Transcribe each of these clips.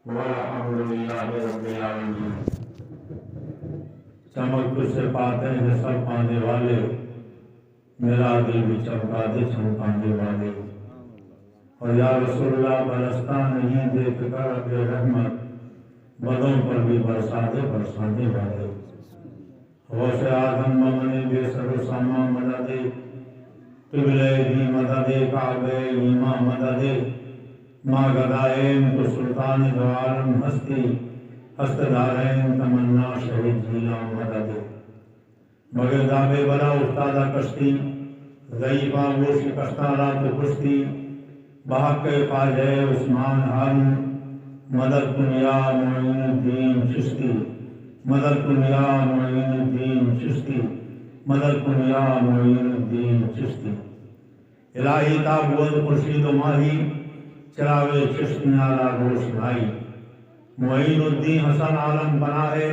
والحمد للہ رب العالمین۔ چمک تجھ سے پاتے ہیں سب پانے والے، میرا دل بھی چمکا دے چمکانے والے۔ اور یا رسول اللہ برستا نہیں دیکھ کر اپنے رحمت، بدوں پر بھی برسا دے برسانے والے۔ غوث اعظم ممن بے سر و ساما مدد، قبلہ دی مدد، کعبہ ایمان مدد، ماں گدائیں تو سلطان دو عالم ہستی، ہست دارین تمنا شہید جیلا مدد۔ مگر دابے بلا افتادہ کشتی، ضعیفہ وہ شکستہ رات کشتی، بحق خواجہ عثمان ہارون، مدد کن یا معین الدین چشتی، مدد کن یا معین الدین چشتی، مدد کن یا معین الدین چشتی۔ الہی تابوت خورشید و ماہی، چراغ چشم نارا روشنائی، معین الدین حسن عالم بنا ہے،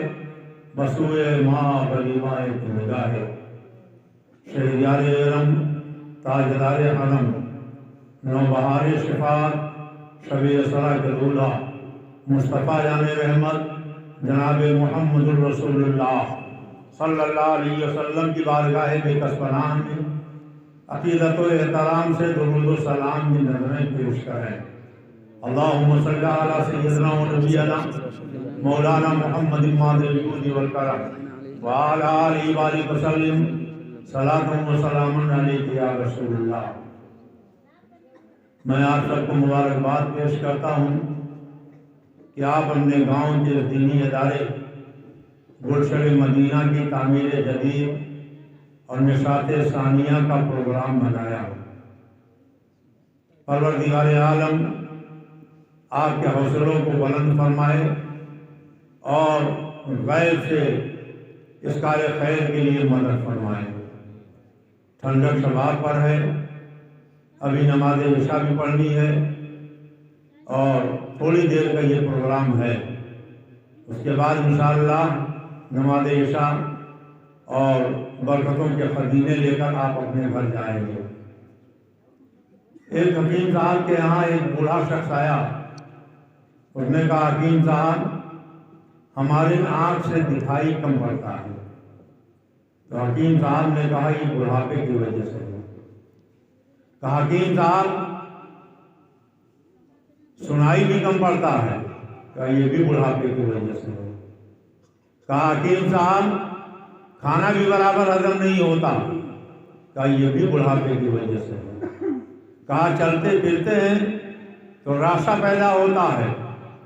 بسوئے ماں بلیمائے نگاہ ہے۔ شہریار ارم تاجدار حرم، نوبہار شفاعت شب اسرا کے دولہا، مصطفیٰ جان رحمت جناب محمد الرسول اللہ صلی اللہ علیہ وسلم کی بارگاہ بے کس پناہ میں عقیدت و احترام سے درود و سلام کی نظریں پیش کریں۔ اللہم صلی علی سیدنا و نبینا مولانا محمد ماضی الجود والکرم وعلی آلہ وآلہ وسلم صلاۃ و سلام علیک یا رسول اللہ۔ میں آپ سب کو مبارکباد پیش کرتا ہوں کہ آپ اپنے گاؤں کے دینی ادارے گلشن مدینہ کی تعمیر جدید اور نشاط ثانیہ کا پروگرام بنایا۔ پروردگار عالم آپ کے حوصلوں کو بلند فرمائے اور غیب سے اس کار خیر کے لیے مدد فرمائے۔ ٹھنڈک شباب پر ہے، ابھی نماز عشاء بھی پڑھنی ہے اور تھوڑی دیر کا یہ پروگرام ہے۔ اس کے بعد انشاءاللہ نماز عشاء اور برکتوں کے خزینے لے کر آپ اپنے گھر جائیں گے۔ ایک حکیم صاحب کے یہاں ایک بوڑھا شخص آیا، اس نے کہا حکیم صاحب ہماری آنکھ سے دکھائی کم پڑتا ہے۔ تو حکیم صاحب نے کہا یہ بڑھاپے کی وجہ سے ہے۔ کہا حکیم صاحب سنائی بھی کم پڑتا ہے، کہا یہ بھی بڑھاپے کی وجہ سے ہے۔ کہا حکیم صاحب کھانا بھی برابر ہضم نہیں ہوتا، کہا یہ بھی بڑھاپے کی وجہ سے ہے۔ کہا چلتے پھرتے ہیں تو راشا پیدا ہوتا ہے،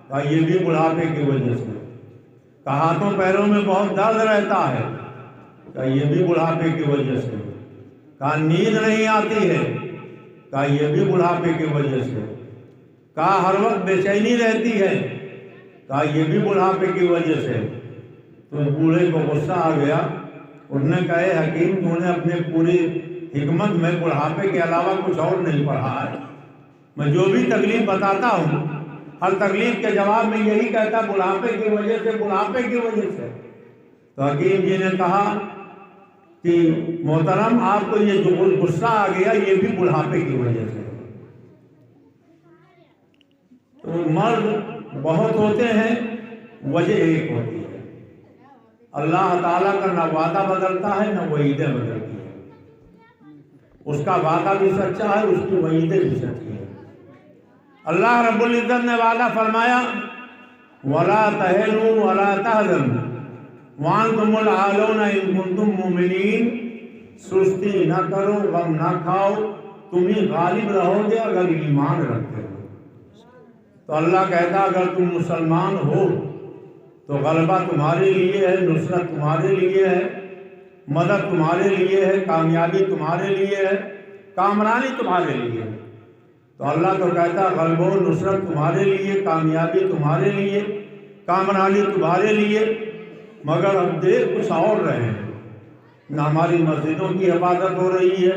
کہا یہ بھی بڑھاپے کی وجہ سے۔ کہا ہاتھوں پیروں میں بہت درد رہتا ہے، کہا یہ بھی بڑھاپے کی وجہ سے۔ کہا نیند نہیں آتی ہے، کہا یہ بھی بڑھاپے کی وجہ سے۔ کہا ہر وقت بے چینی رہتی ہے، کہا یہ بھی بڑھاپے کی وجہ سے۔ تو بوڑھے کو غصہ آ گیا، اس نے کہا اے حکیم تو نے اپنے پوری حکمت میں بڑھاپے کے علاوہ کچھ اور نہیں پڑھا ہے۔ میں جو بھی تکلیف بتاتا ہوں ہر تکلیف کے جواب میں یہی کہتا بڑھاپے کی وجہ سے، بڑھاپے کی وجہ سے۔ تو حکیم جی نے کہا کہ محترم آپ کو یہ جو غصہ آ گیا یہ بھی بڑھاپے کی وجہ سے۔ تو مرض بہت ہوتے ہیں، وجہ ایک ہوتی ہے۔ اللہ تعالیٰ کا نہ وعدہ بدلتا ہے نہ وعیدیں بدلتی ہیں۔ اس کا وعدہ بھی سچا ہے، اس کی وعیدیں بھی سچی ہیں۔ اللہ رب العزت نے وعدہ فرمایا وَلَا تَهِنُوا وَلَا تَحْزَنُوا وَأَنْتُمُ الْأَعْلَوْنَ إِن كُنتُم مُّؤْمِنِينَ۔ سستی نہ کرو، غم نہ کھاؤ، تم ہی غالب رہو گے اگر ایمان رکھتے ہو۔ تو اللہ کہتا اگر تم مسلمان ہو تو غلبہ تمہارے لیے ہے، نصرت تمہارے لیے ہے، مدد تمہارے لیے ہے، کامیابی تمہارے لیے ہے، کامرانی تمہارے لیے ہے۔ تو اللہ تو کہتا غلبہ و نصرت تمہارے لیے، کامیابی تمہارے لیے، کامرانی تمہارے لیے، مگر اب دیکھ کچھ اور رہے ہیں۔ نہ ہماری مسجدوں کی حفاظت ہو رہی ہے،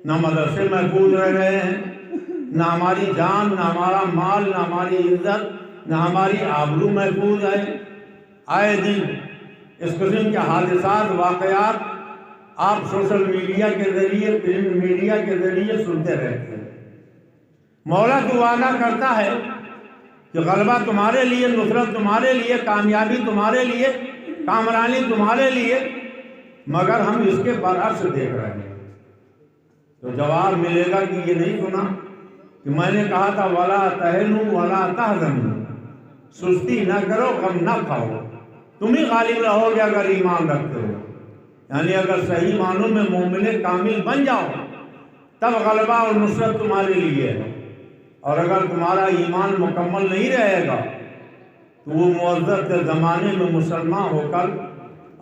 نہ مدرسے محفوظ رہ رہے ہیں، نہ ہماری جان، نہ ہمارا مال، نہ ہماری عزت، نہ ہماری آبرو محفوظ ہے۔ آئے دن اس قسم کے حادثات، واقعات آپ سوشل میڈیا کے ذریعے، پرنٹ میڈیا کے ذریعے سنتے رہتے ہیں۔ مولا تو وعدہ کرتا ہے کہ غلبہ تمہارے لیے، نصرت تمہارے لیے، کامیابی تمہارے لیے، کامرانی تمہارے لیے، مگر ہم اس کے برعکس دیکھ رہے ہیں۔ تو جواب ملے گا کہ یہ نہیں سنا کہ میں نے کہا تھا وَلَا تَهِنُوا وَلَا تَحْزَنُوا، سستی نہ کرو، غم نہ کھاؤ، تم ہی غالب رہو گے اگر ایمان رکھتے ہو۔ یعنی اگر صحیح معنوں میں مومن کامل بن جاؤ تب غلبہ اور نصرت تمہارے لیے ہے، اور اگر تمہارا ایمان مکمل نہیں رہے گا تو وہ معزز کے زمانے میں مسلمان ہو کر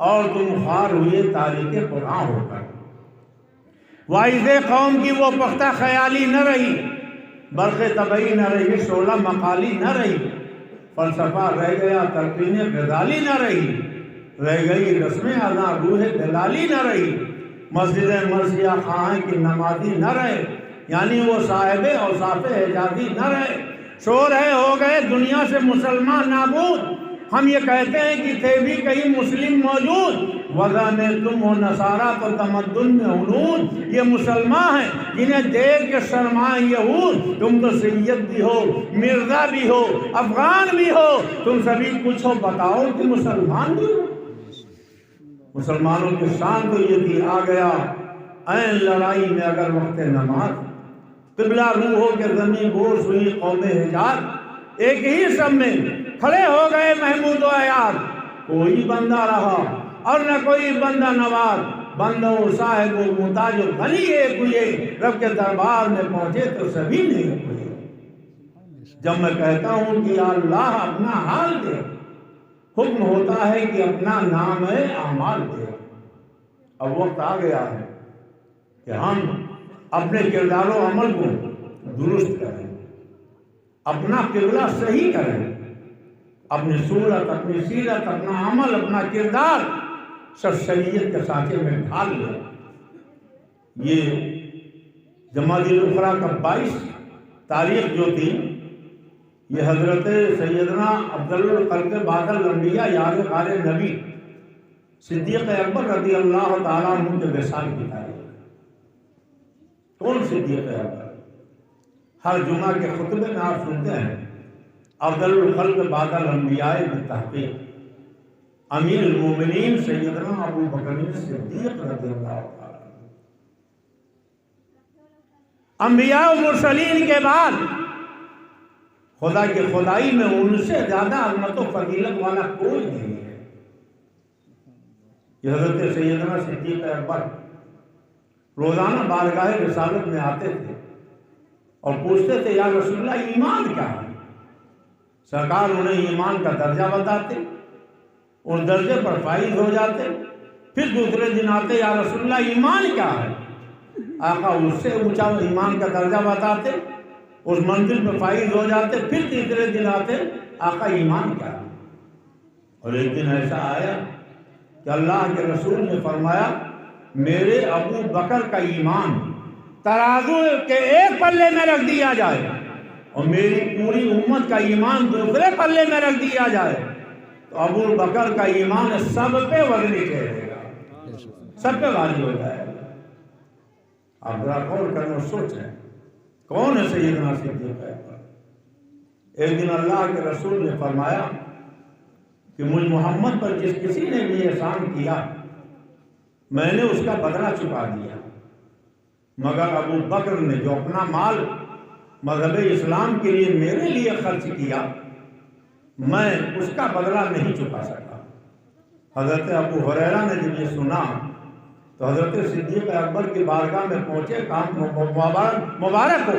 اور تم خوار ہوئے تاریخ قرآن ہو کر۔ واعظ قوم کی وہ پختہ خیالی نہ رہی، برق طبعی نہ رہی، شعلہ مقالی نہ رہی، فلسفہ رہ گیا، تلقین غزالی نہ رہی، رہ گئی رسم اذاں روح بلالی نہ رہی، مسجد مرثیہ خواہاں کی نمازی نہ رہے، یعنی وہ صاحب اوصاف حجازی نہ رہے، شور ہے ہو گئے دنیا سے مسلمان نابود۔ ہم یہ کہتے ہیں کہ تھے بھی کئی مسلم موجود، وضع میں تم ہو نصارہ تو تمدن میں ہنود، یہ مسلمان ہیں جنہیں دیکھ کے شرمائیں یہود، تم تو سید بھی ہو، مرزا بھی ہو، افغان بھی ہو، تم سبھی کچھ ہو، بتاؤ کہ مسلمان بھی ہو۔ مسلمانوں کی شان تو یہ تھی، آ گیا این لڑائی میں اگر وقت نماز، قبلہ روح ہو کے زمین بوس ہوئی قوم حجاز، ایک ہی سب میں کھڑے ہو گئے محمود و ایاز، کوئی بندہ رہا اور نہ کوئی بندہ نواز، بندہ و صاحب و محتاج و غنی ایک ہوئے، رب کے دربار میں پہنچے تو سبھی نہیں ہوئے۔ جب میں کہتا ہوں کہ یا اللہ اپنا حال دے، حکم ہوتا ہے کہ اپنا نام ہے اعمال دے۔ اب وقت آ گیا ہے کہ ہم اپنے کردار و عمل کو درست کریں، اپنا قبلہ صحیح کریں، اپنی صورت، اپنی سیرت، اپنا عمل، اپنا کردار سب شریعت کے سانچے میں ڈھال لیں۔ یہ جمادی الاخری کا 22 تاریخ جو تھی، یہ حضرت سیدنا افضل الخلق بعد الانبیاء یار غار نبی صدیق اکبر رضی اللہ تعالیٰ عنہ کے وصال کی تاریخ۔ کون صدیق اکبر؟ ہر جمعہ کے خطبے میں آپ سنتے ہیں افضل الخلق بعد الانبیاء بالتحقیق امیر المومنین سیدنا ابو بکر صدیق رضی اللہ تعالیٰ عنہ۔ انبیاء و مرسلین کے بعد خدا کی خدائی میں ان سے زیادہ عظمت و فضیلت والا کوئی نہیں ہے۔ یہ حضرت سیدنا صدیق اکبر روزانہ بارگاہ رسالت میں آتے تھے اور پوچھتے تھے یا رسول اللہ ایمان کیا ہے؟ سرکار انہیں ایمان کا درجہ بتاتے، اس درجے پر فائز ہو جاتے، پھر دوسرے دن آتے یا رسول اللہ ایمان کیا ہے؟ آقا اس سے اونچا ایمان کا درجہ بتاتے، اس منزل پہ فائز ہو جاتے، پھر تیسرے دن آتے آقا ایمان کیا ہے؟ اور ایک دن ایسا آیا کہ اللہ کے رسول نے فرمایا میرے ابو بکر کا ایمان ترازو کے ایک پلے میں رکھ دیا جائے اور میری پوری امت کا ایمان دوسرے پلے میں رکھ دیا جائے تو ابو بکر کا ایمان سب پہ وزنی ٹھہرے گا، سب پہ بھاری ہو جائے گا۔ آپ ذرا غور کرنا سوچیں کون ہے سیدنا صدیق اکبر؟ ایک دن اللہ کے رسول نے فرمایا کہ مجھ محمد پر جس کسی نے بھی احسان کیا میں نے اس کا بدلہ چکا دیا، مگر ابو بکر نے جو اپنا مال مذہب اسلام کے لیے میرے لیے خرچ کیا میں اس کا بدلہ نہیں چکا سکا۔ حضرت ابو ہریرہ نے جب یہ سنا تو حضرت صدیق اکبر کی بارگاہ میں پہنچے، کہا مبارک ہو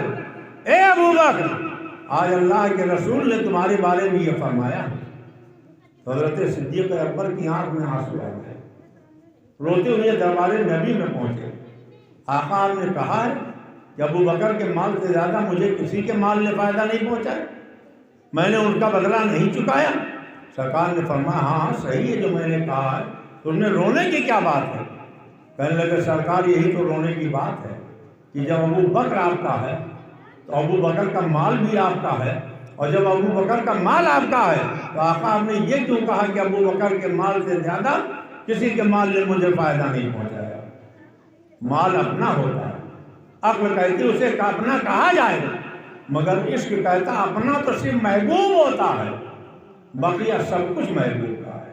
اے ابو بکر، آج اللہ کے رسول نے تمہارے بارے میں یہ فرمایا۔ تو حضرت صدیق اکبر کی آنکھ میں آنسو آ گئے، روتے ہوئے دربار نبی میں پہنچے۔ آقا نے کہا ہے کہ ابو بکر کے مال سے زیادہ مجھے کسی کے مال نے فائدہ نہیں پہنچایا، میں نے ان کا بدلہ نہیں چکایا۔ سرکار نے فرمایا ہاں صحیح ہے جو میں نے کہا ہے، تو ان میں رونے کی کیا بات ہے؟ کہنے لگے سرکار یہی تو رونے کی بات ہے کہ جب ابو بکر آپ کا ہے تو ابو بکر کا مال بھی آپ کا ہے، اور جب ابو بکر کا مال آپ کا ہے تو آقا آپ نے یہ کیوں کہا کہ ابو بکر کے مال سے زیادہ کسی کے مال نے مجھے فائدہ نہیں پہنچایا؟ مال اپنا ہوتا ہے، عقل کہتی اسے اپنا کہا جائے، مگر عشق کہتا اپنا تو صرف محبوب ہوتا ہے، بقیہ سب کچھ محبوب کا ہے۔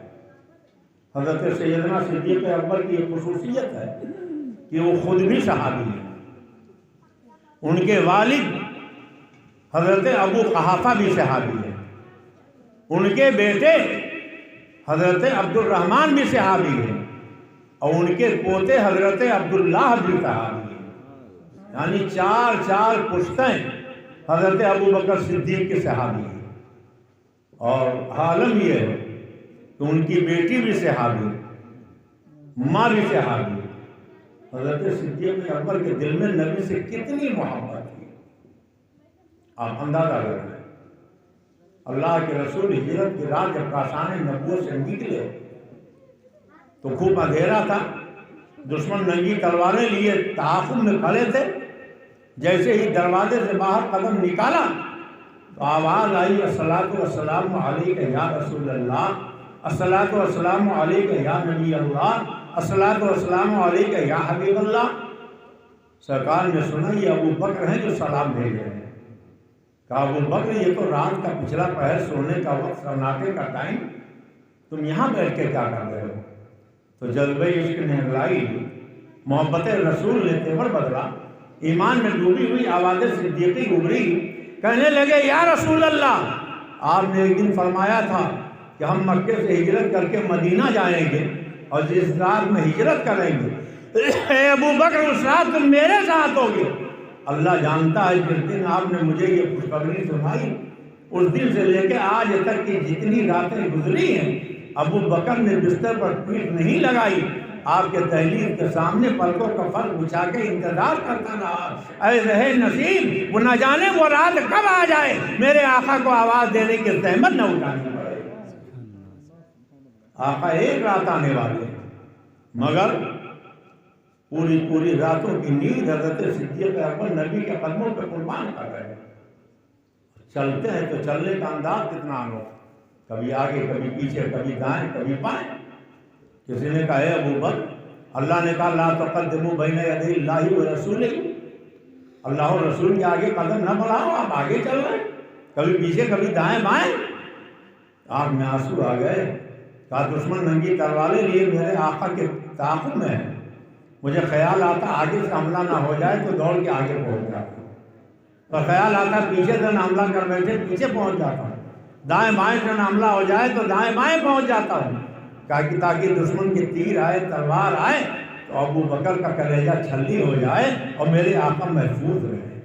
حضرت سیدنا صدیق اکبر کی ایک خصوصیت ہے کہ وہ خود بھی صحابی ہیں، ان کے والد حضرت ابو قحافہ بھی صحابی ہیں، ان کے بیٹے حضرت عبد الرحمن بھی صحابی ہیں، اور ان کے پوتے حضرت عبداللہ بھی صحابی ہیں، یعنی چار پشتیں حضرت ابو بکر صدیق کے صحابی ہیں۔ اور عالم یہ ہے کہ ان کی بیٹی بھی صحابی، ماں بھی صحابی۔ حضرت صدیق اکبر کے دل میں نبی سے کتنی محبت تھی، آپ اندازہ کر رہے ہیں۔ اللہ کے رسول ہجرت کی رات جب کاشان نبوت سے نکلے تو خوب اندھیرا تھا، دشمن ننگی تلواریں لیے تعاقب میں کھڑے تھے۔ جیسے ہی دروازے سے باہر قدم نکالا تو آواز آئی، الصلاۃ والسلام علیک یا رسول اللہ، الصلاۃ والسلام علیک یا نبی اللہ، الصلاۃ والسلام علیک یا حبیب اللہ۔ سرکار نے سنا یہ ابو بکر ہیں جو سلام بھیج رہے ہیں۔ کہا ابو بکر یہ تو رات کا پچھلا پہر، سونے کا وقت، سناٹے کا ٹائم، تم یہاں بیٹھ کے کیا کر رہے ہو؟ تو جذبہ عشق نے اگلائی، محبت رسول نے تیور بدلا، ایمان میں ڈوبی ہوئی آواز صدیقی ابھری، کہنے لگے یا رسول اللہ، آپ نے ایک دن فرمایا تھا کہ ہم مکے سے ہجرت کر کے مدینہ جائیں گے اور جس رات میں ہجرت کریں گے، اے ابو بکر اس رات تم میرے ساتھ ہوگے۔ اللہ جانتا ہے جس دن آپ نے مجھے یہ خوشخبری سنائی، اس دن سے لے کے آج تک کی جتنی راتیں گزری ہیں، ابو بکر نے بستر پر پیٹھ نہیں لگائی، آپ کے دہلیز کے سامنے پلکوں کا فرق بچھا کے انتظار کرتا رہا۔ اے رہے نصیب، وہ نہ جانے وہ رات کب آ جائے، میرے آقا کو آواز دینے کی زحمت نہ اٹھانی پڑے۔ آقا ایک رات آنے والے ہیں، مگر پوری راتوں کی نیند حضرت صدیق اکبر نبی کے قدموں پہ قربان کر رہے ہیں۔ چلتے ہیں تو چلنے کا انداز کتنا انوکھا، کبھی آگے کبھی پیچھے، کبھی دائیں کبھی بائیں۔ کسی نے کہا اے ابو بکر، اللہ نے کہا لا تقدموا بین یدی اللہ و رسولہ، اللہ و رسول کے آگے قدم نہ بڑھاؤ، آپ آگے چل رہے ہیں، کبھی پیچھے کبھی دائیں بائیں۔ آنکھ میں آنسو آ گئے، کہا دشمن ننگی تلواریں لیے میرے آقا کے تعاقب میں ہے، مجھے خیال آتا آگے سے حملہ نہ ہو جائے تو دوڑ کے آگے پہنچ جاتا، اور خیال آتا پیچھے سے نہ حملہ کر بیٹھے پیچھے پہنچ جاتا ہوں، دائیں بائیں سے نہ حملہ ہو جائے تو دائیں بائیں پہنچ جاتا ہوں، تاکہ دشمن کے تیر آئے، تلوار آئے تو ابو بکر کا کلیجہ چھلی ہو جائے اور میرے آقا محفوظ رہے۔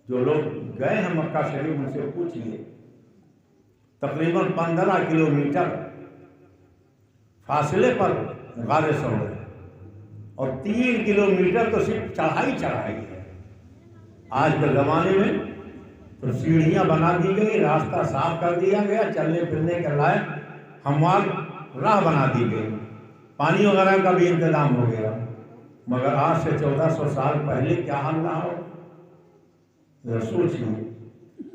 جو لوگ گئے ہیں مکہ شریف ان سے پوچھئے، تقریباً 15 کلومیٹر فاصلے پر غار ثور ہے اور 3 کلومیٹر تو صرف چڑھائی ہے۔ آج کے زمانے میں تو سیڑھیاں بنا دی گئی، راستہ صاف کر دیا گیا، چلنے پھرنے کے لائق ہموار راہ بنا دی گئی، پانی وغیرہ کا بھی انتظام ہو گیا، مگر آج سے 1400 سال پہلے کیا حال رہا ہو؟ ذرا سوچیے،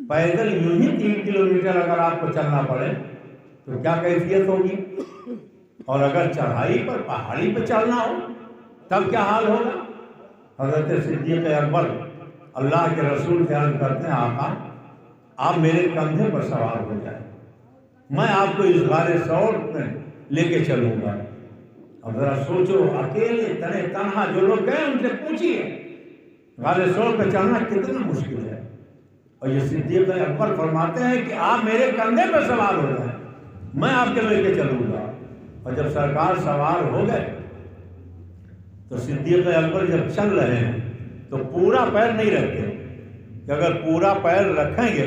پیدل یوں ہی 3 کلومیٹر اگر آپ کو چلنا پڑے تو کیا کیفیت ہوگی، اور اگر چڑھائی پر پہاڑی پہ چلنا ہو تب کیا حال ہوگا؟ حضرت صدیق اکبر اللہ کے رسول سے عرض کرتے ہیں آقا آپ میرے کندھے پر سوار ہو جائیں، میں آپ کو اس غار ثور میں لے کے چلوں گا۔ اب ذرا سوچو، اکیلے تنے تنہا جو لوگ گئے ان سے پوچھیے غار ثور پہ چلنا کتنا مشکل ہے، اور یہ صدیق اکبر فرماتے ہیں کہ آپ میرے کندھے پہ سوار ہو جائیں، میں آپ کے لے کے چلوں گا۔ اور جب سرکار سوار ہو گئے تو صدیق اکبر جب چل رہے ہیں تو پورا پیر نہیں رکھتے، کہ اگر پورا پیر رکھیں گے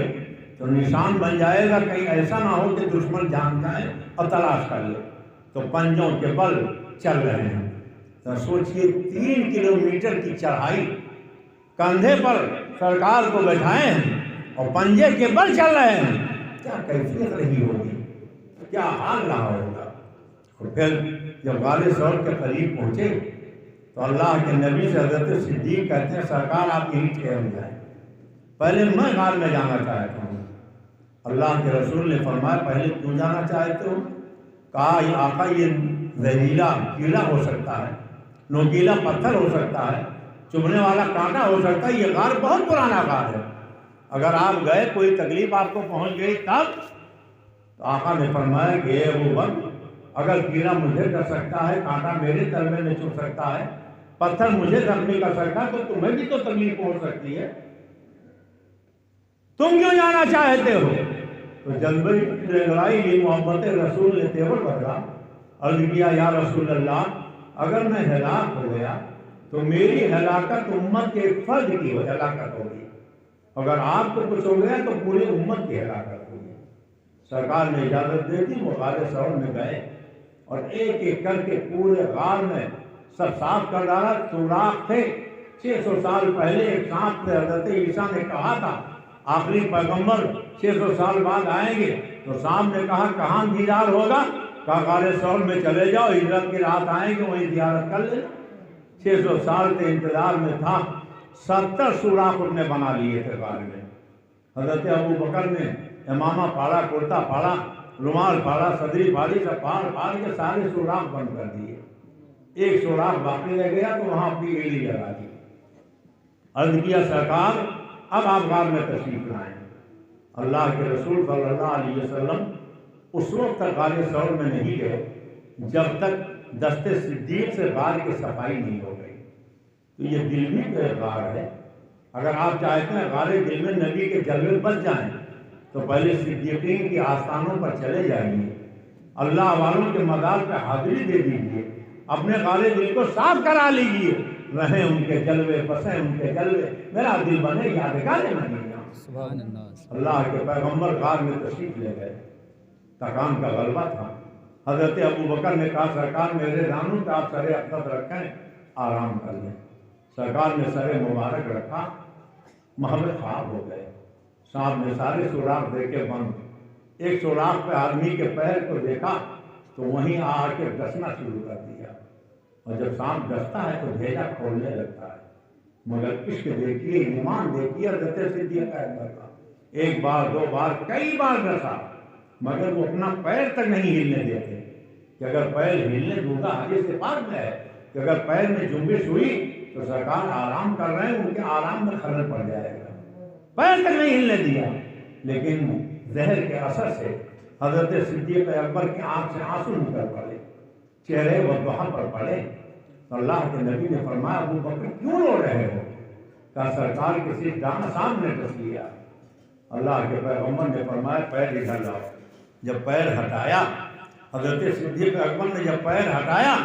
تو نشان بن جائے گا، کہیں ایسا نہ ہو کہ دشمن جان جائے اور تلاش کر لے، تو پنجوں کے بل چل رہے ہیں۔ تو سوچئے 3 کلومیٹر کی چڑھائی، کندھے پر سرکار کو بٹھائے ہیں اور پنجے کے بل چل رہے ہیں، کیا کیفیت رہی ہوگی، کیا حال رہا ہوگا۔ اور پھر جب غار ثور کے قریب پہنچے تو اللہ کے نبی سے حضرت صدیق کہتے ہیں سرکار آپ یہیں ٹھہر جائیں، پہلے میں غار میں جانا چاہتا ہوں۔ اللہ کے رسول نے فرمایا پہلے کیوں جانا چاہتے ہو؟ کہا یہ آقا یہ زہریلا کیڑا ہو سکتا ہے، نوکیلا پتھر ہو سکتا ہے، چبھنے والا کانٹا ہو سکتا ہے، یہ غار بہت پرانا غار ہے، اگر آپ گئے کوئی تکلیف آپ کو پہنچ گئی تب؟ تو آقا نے فرمایا کہ اے ابو بکر، اگر کیڑا مجھے ڈر سکتا ہے، کانٹا میرے تلوے میں چبھ سکتا ہے، پتھر مجھے زخمی کر سکتا ہے، تو تمہیں بھی تو تکلیف پہنچ سکتی ہے، تم کیوں جانا چاہتے ہو؟ تو جلوی لڑائی لی، محبت رسول نے تیور بدلا، عرض کیا یا رسول اللہ، اگر میں ہلاک ہو گیا تو میری ہلاکت امت کے ایک فرد کی ہلاکت ہوگی، اگر آپ کو کچھ ہو گیا تو پوری امت کی ہلاکت ہوگی۔ سرکار نے اجازت دے دی، وہ غار ثور میں گئے اور ایک ایک کر کے پورے غار میں سب صاف کر ڈالا، سوراخ تھے۔ 600 سال پہلے ایک سانپ نے حضرت عیسیٰ نے کہا تھا آخری پیغمبر 600 سال بعد آئیں گے، تو سانپ نے کہا کہاں دیدار ہوگا؟ کہا غار ثور میں چلے جاؤ، ہجرت کی رات آئیں گے وہیں زیارت کر لینا۔ 600 سال کے انتظار میں تھا، 70 سوراخ اس نے بنا لیے تھے غار میں۔ حضرت ابو بکر نے امامہ پھاڑا، کرتا پھاڑا، رومال پھاڑا، صدری پھاڑی، سب پھاڑ کے سارے سوراخ بند کر دیے۔ ایک سوراخ باقی رہ گیا تو وہاں اپنی ایڑی لگا دی۔ عرض کیا سرکار اب آپ غار میں تشریف لائیں۔ اللہ کے رسول صلی اللہ علیہ وسلم اس وقت تک غار ثور میں نہیں گئے جب تک دست صدیق سے غار کی صفائی نہیں ہو گئی۔ تو یہ دل بھی ایک غار ہے، اگر آپ چاہتے ہیں غار دل میں نبی کے جلوے بچ جائیں تو پہلے صدیقین کی آستانوں پر چلے جائیے، اللہ والوں کے مزار پہ حاضری دے دیجیے، اپنے غار دل کو صاف کرا لیجیے، رہیں ان کے جلوے، بسیں ان کے جلوے، میرا دل بنے یادگار مدینہ۔ سبحان اللہ۔ اللہ کے پیغمبر غار میں تشریف لے گئے، تکان کا غلبہ تھا۔ حضرت ابو بکر نے کہا سرکار میرے دانوں پہ آپ سر اقدس رکھیں، آرام کر لیں۔ سرکار نے سر مبارک رکھا، محبت خواب ہو گئے۔ صاحب نے سارے سوراخ دیکھے بند، ایک سوراخ پہ آدمی کے پیر کو دیکھا تو وہیں آ کے ڈسنا شروع کر دیا، اور جب سانپ ڈستا ہے تو بھیجا کھولنے لگتا ہے، مگر عشق دیکھیے، ایمان دیکھیے، حضرت صدیق کا اندر ایک بار، دو بار، کئی بار ڈسا، مگر وہ اپنا پیر تک نہیں ہلنے دیتے کہ اگر پیر ہلنے دوں گا، حدیث پاک میں ہے کہ اگر پیر میں جنبش ہوئی تو سرکار آرام کر رہے ہیں، ان کے آرام میں خلل پڑ جائے گا، پیر تک نہیں ہلنے دیا۔ لیکن زہر کے اثر سے حضرت صدیق اکبر کی آنکھ سے آنسو نکل پڑے، چہرے وضحا پر پڑے، تو اللہ کے نبی نے فرمایا ابو بکر کیوں رو رہے ہو؟ کہا سرکار کسی دانا صاحب نے ڈس لیا۔ اللہ کے پیغمبر نے فرمایا پیر ادھر لاؤ۔ جب پیر ہٹایا، حضرت صدیق اکبر نے جب پیر ہٹایا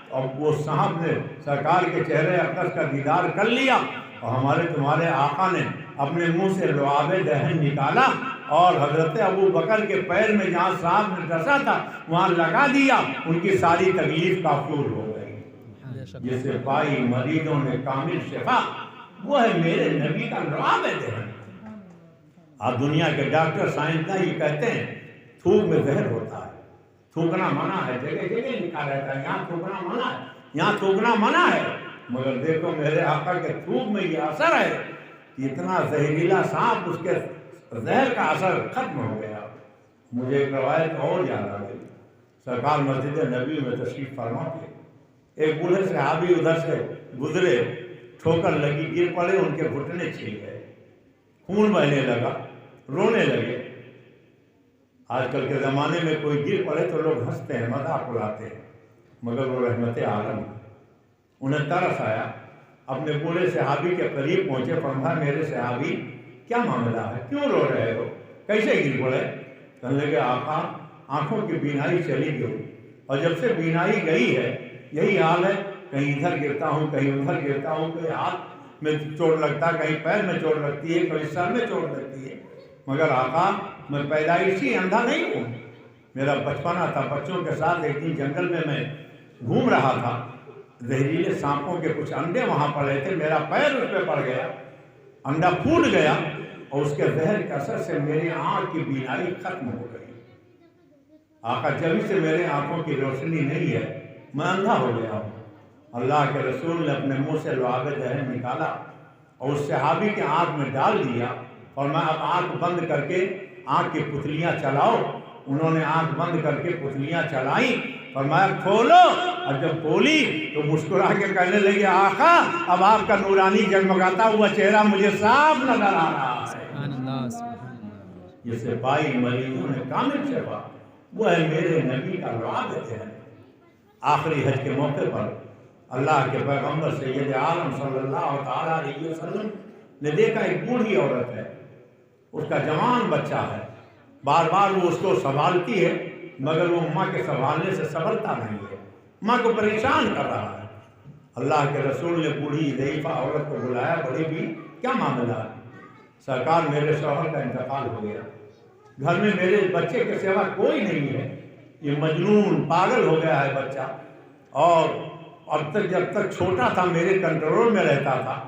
اور وہ صاحب نے سرکار کے چہرے اقدس کا دیدار کر لیا، اور ہمارے تمہارے آقا نے اپنے منہ سے لعاب دہن نکالا اور حضرت ابو بکر کے پیر میں جہاں صاحب نے ڈسا تھا وہاں لگا دیا، ان کی ساری تکلیف کافور ہو گئی۔ جسے پائی مریضوں نے کامل شفا، وہ ہے میرے نبی کا لعاب دہن۔ آج دنیا کے ڈاکٹر سائنسداں یہ کہتے ہیں تھوک میں زہر ہوتا ہے، تھوکنا منع ہے، جگہ جگہ لکھا رہتا ہے یہاں تھوکنا منع ہے، یہاں تھوکنا منع ہے، مگر دیکھو میرے آقا کے تھوک میں یہ اثر ہے کہ اتنا زہریلا سانپ، اس کے زہر کا اثر ختم ہو گیا۔ مجھے ایک روایت اور یاد آ گئی، سرکار مسجد نبی میں تشریف فرما تھے، ایک بوڑھے صحابی ادھر سے گزرے، ٹھوکر لگی، گر پڑے، ان کے گھٹنے چھل گئے، خون بہنے لگا، رونے لگے۔ آج کل کے زمانے میں کوئی گر پڑے تو لوگ ہنستے ہیں، مذاق اڑاتے ہیں، مگر وہ رحمت عالم۔ انہیں ترس آیا، اپنے بوڑھے صحابی کے قریب پہنچے، فرمایا میرے صحابی کیا معاملہ ہے، کیوں رو رہے ہو، کیسے گر پڑے؟ کہنے لگے آقا آنکھوں کی بینائی چلی گئی، اور جب سے بینائی گئی ہے یہی حال ہے، کہیں ادھر گرتا ہوں، کہیں ادھر گرتا ہوں، کہیں ہاتھ میں چوٹ لگتا ہے، کہیں پیر میں چوٹ لگتی ہے، کہیں سر میں چوٹ لگتی ہے، مگر آقا میں پیدائشی اندھا نہیں ہوں، میرا بچپنا تھا، بچوں کے ساتھ ایک دن جنگل میں گھوم رہا تھا، زہریلے سانپوں کے کچھ انڈے وہاں پڑے تھے، میرا پیر اس پہ پڑ گیا، انڈا پھوٹ گیا، اور اس کے زہر کے اثر سے میری آنکھ کی بینائی ختم ہو گئی۔ آقا جبھی سے میرے آنکھوں کی روشنی نہیں ہے، میں اندھا ہو گیا ہوں۔ اللہ کے رسول نے اپنے منہ سے لعاب دہن نکالا اور اس صحابی کے آنکھ میں ڈال دیا، اور میں اب آنکھ بند کر کے آنکھ کی پتلیاں چلاؤ۔ انہوں نے آنکھ بند کر کے پتلیاں چلائیں فرمایا کھولو، اور جب کھولی تو مسکرا کے کہنے لگے آقا اب آپ کا نورانی جگمگاتا ہوا چہرہ مجھے صاف نظر آ رہا ہے۔ سبحان اللہ سبحان اللہ۔ جسے بائی مریضوں نے کامل شفا، وہ ہے میرے نبی کا رابط ہے۔ آخری حج کے موقع پر اللہ کے پیغمبر سید عالم صلی اللہ تعالیٰ علیہ وسلم نے دیکھا ایک بوڑھی عورت ہے، اس کا جوان بچہ ہے، بار بار وہ اس کو سنبھالتی ہے مگر وہ ماں کے سنبھالنے سے سنبھلتا نہیں ہے، ماں کو پریشان کر رہا ہے۔ اللہ کے رسول نے بوڑھی ضعیفہ عورت کو بلایا، بڑی بھی کیا معاملہ ہے؟ سرکار میرے شوہر کا انتقال ہو گیا، گھر میں میرے بچے کے سوا کوئی نہیں ہے، یہ مجنون پاگل ہو گیا ہے بچہ، اور اب تک جب تک چھوٹا تھا میرے کنٹرول میں رہتا تھا،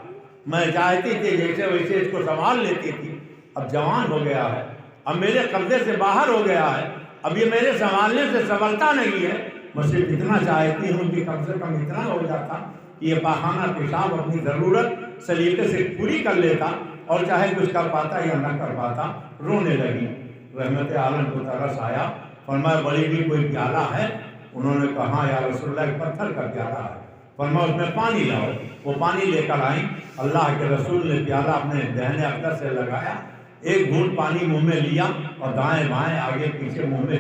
میں چاہتی تھی جیسے ویسے اس کو سنبھال لیتی تھی، اب جوان ہو گیا ہے، اب میرے قبضے سے باہر ہو گیا ہے، اب یہ میرے سنبھالنے سے سنبھلتا نہیں ہے، میں صرف اتنا چاہتی ہوں کہ کم سے کم اتنا ہو جاتا کہ یہ پاخانہ پیشاب اپنی ضرورت سلیقے سے پوری کر لیتا، اور چاہے کچھ کر پاتا یا نہ کر پاتا۔ رونے لگی، رحمت عالم کو ترس آیا، فرمایا بڑی بھی کوئی پیالہ ہے؟ انہوں نے کہا یا رسول اللہ ایک پتھر کا پیالہ ہے۔ فرمایا اس میں پانی لاؤ، وہ پانی لے کر آئیں، اللہ کے رسول نے پیالہ اپنے دہنے اختر سے لگایا، ایک گھونٹ پانی منہ میں لیا اور دائیں بائیں آگے پیچھے منہ میں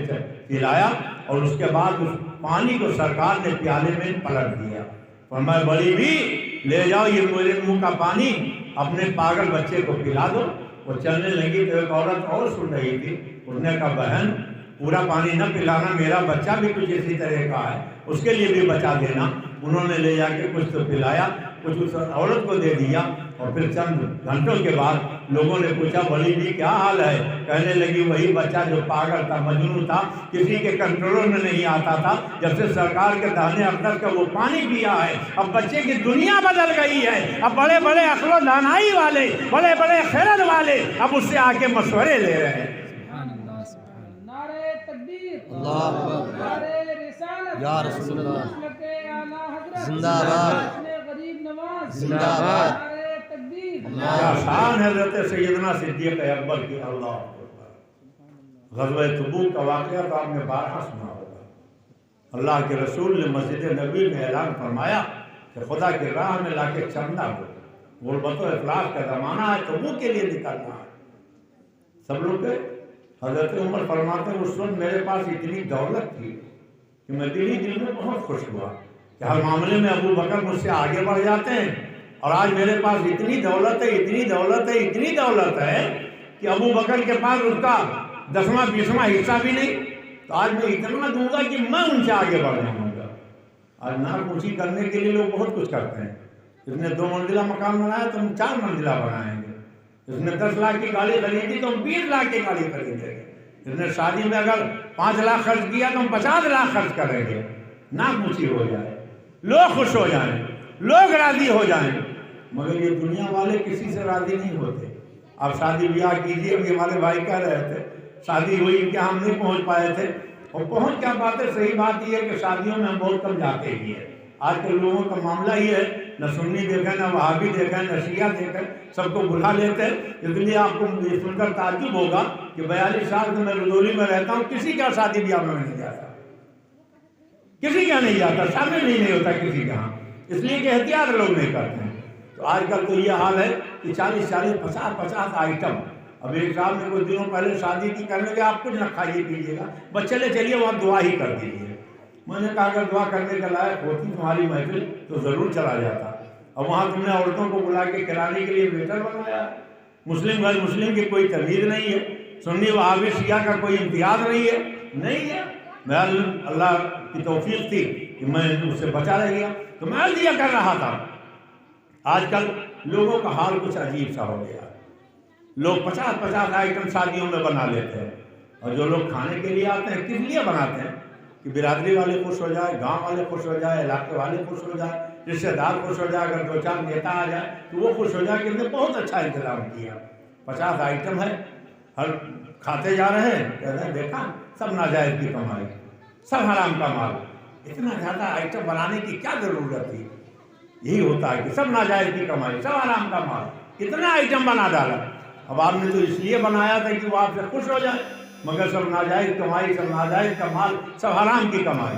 پلایا، اور اس کے بعد اس پانی کو سرکار نے پیالے میں پلٹ دیا۔ فرمایا بڑی بھی لے جاؤ یہ میرے منہ کا پانی اپنے پاگل بچے کو پلا دو۔ وہ چلنے لگی تو ایک عورت اور سن رہی تھی، اس نے کہا بہن پورا پانی نہ پلانا، میرا بچہ بھی کچھ اسی طرح کا ہے، اس کے لیے بھی بچا دینا۔ انہوں نے لے جا کے کچھ تو پلایا، کچھ اس عورت کو دے دیا، اور پھر چند گھنٹوں کے بعد لوگوں نے پوچھا بڑی بھی کیا حال ہے؟ کہنے لگی وہی بچہ جو پاگل تھا، مجنون تھا، کسی کے کنٹرول میں نہیں آتا تھا، جب سے سرکار کے دہنے اختر کا وہ پانی پیا ہے اب بچے کی دنیا بدل گئی ہے، اب بڑے بڑے عقل و دانائی والے، بڑے بڑے خیرت والے اب اس سے آ کے مشورے لے رہے ہیں۔ سبحان اللہ سبحان اللہ۔ نعرہ تکبیر، اللہ اکبر، نعرہ رسالت، یا رسول اللہ، مسلک اعلیٰ حضرت، زندہ باد، اپنے غریب نواز، زندہ باد، نعرہ تکبیر، کیا شان حضرت سیدنا صدیق اکبر کی، اللہ اکبر۔ غزوہ تبوک کا واقعہ تو آپ نے بارہا سنا ہوگا۔ اللہ کے رسول نے مسجد نبی میں اعلان فرمایا کہ خدا کی راہ میں لا کے چندہ ہو، غربت و افلاس کا زمانہ ہے، تبوک کے لیے نکلنا ہے۔ سب لوگ گئے۔ حضرت عمر فرماتے ہیں اس وقت میرے پاس اتنی دولت تھی کہ میں دل میں بہت خوش ہوا کہ ہر معاملے میں ابو بکر مجھ سے آگے بڑھ جاتے ہیں، اور آج میرے پاس اتنی دولت ہے، اتنی دولت ہے، اتنی دولت ہے کہ ابو بکر کے پاس اس کا 10واں 20واں حصہ بھی نہیں، تو آج میں اتنا دوں گا کہ میں ان سے آگے بڑھ جاؤں گا۔ آج ناک اونچی کرنے کے لیے لوگ بہت کچھ کرتے ہیں، اس نے 2 منزلہ مکان بنایا تو ہم 4 منزلہ بنائیں گے، اس نے 10 لاکھ کی گاڑی خریدی تو ہم 20 لاکھ کی گاڑی خریدیں گے، اس نے شادی میں اگر 5 لاکھ خرچ کیا تو ہم 50 لاکھ خرچ کریں گے۔ ناک اونچی ہو جائے، لوگ خوش ہو جائیں، لوگ راضی ہو جائیں، مگر یہ دنیا والے کسی سے راضی نہیں ہوتے۔ آپ شادی بیاہ کیجئے، ابھی ہمارے بھائی کہہ رہے تھے شادی ہوئی کہ ہم نہیں پہنچ پائے تھے، اور پہنچ کیا پاتے؟ صحیح بات یہ ہے کہ شادیوں میں ہم بہت کم جاتے ہی ہیں۔ آج کل لوگوں کا معاملہ یہ ہے، نہ سنی دیکھیں، نہ وہابی دیکھیں، نہ شیعہ دیکھیں، سب کو بلا لیتے ہیں۔ اس لیے آپ کو یہ سن کر تعجب ہوگا کہ 42 سال سے میں رجولی میں رہتا ہوں، کسی کا شادی بیاہ میں نہیں جاتا، کسی کا نہیں جاتا، شامل نہیں ہوتا کسی کا، اس لیے کہ احتیاط لوگ نہیں کرتے ہیں۔ تو آج کل تو یہ حال ہے کہ 40 50 آئٹم۔ اب ایک صاحب نے کچھ دنوں پہلے شادی کی، کرنے کے آپ کچھ نہ کھائیے پیجیے گا، بس چلیے وہاں دعا ہی کر دیجیے۔ میں نے کہا اگر دعا کرنے کے لائق ہوتی تمہاری محفل تو ضرور چلا جاتا، اور وہاں تم نے عورتوں کو بلا کے کھلانے کے لیے ویٹر بنایا۔ مسلم غیر مسلم کی کوئی تمیز نہیں ہے، سنی وہابی شیعہ کا کوئی امتیاز نہیں ہے، نہیں ہے۔ میں اللہ کی توفیق تھی کہ میں اس سے بچا رہ گیا، تو میں دیا کر رہا تھا۔ آج کل لوگوں کا حال کچھ عجیب سا ہو گیا، لوگ 50 آئٹم شادیوں میں بنا لیتے ہیں، اور جو لوگ کھانے کے لیے آتے ہیں کس لیے بناتے ہیں؟ کہ برادری والے خوش ہو جائے، گاؤں والے خوش ہو جائے، علاقے والے خوش ہو جائے، رشتہ دار خوش ہو جائے، اگر 2-4 نیتا آ جائے تو وہ خوش ہو جائے کہ انہوں نے بہت اچھا انتظام کیا۔ 50 آئٹم ہے، ہر کھاتے جا رہے ہیں، کہہ رہے ہیں دیکھا سب ناجائز کی کمائی، سب حرام کا مال، اتنا زیادہ آئٹم بنانے کی کیا ضرورت تھی؟ یہی ہوتا ہے کہ سب ناجائز کی کمائی، سب حرام کا مال، کتنا آئٹم بنا ڈالا۔ اب آپ نے تو اس لیے بنایا تھا کہ وہ آپ سے خوش ہو جائے، مگر سب ناجائز کمائی، سب ناجائز کا مال، سب حرام کی کمائی۔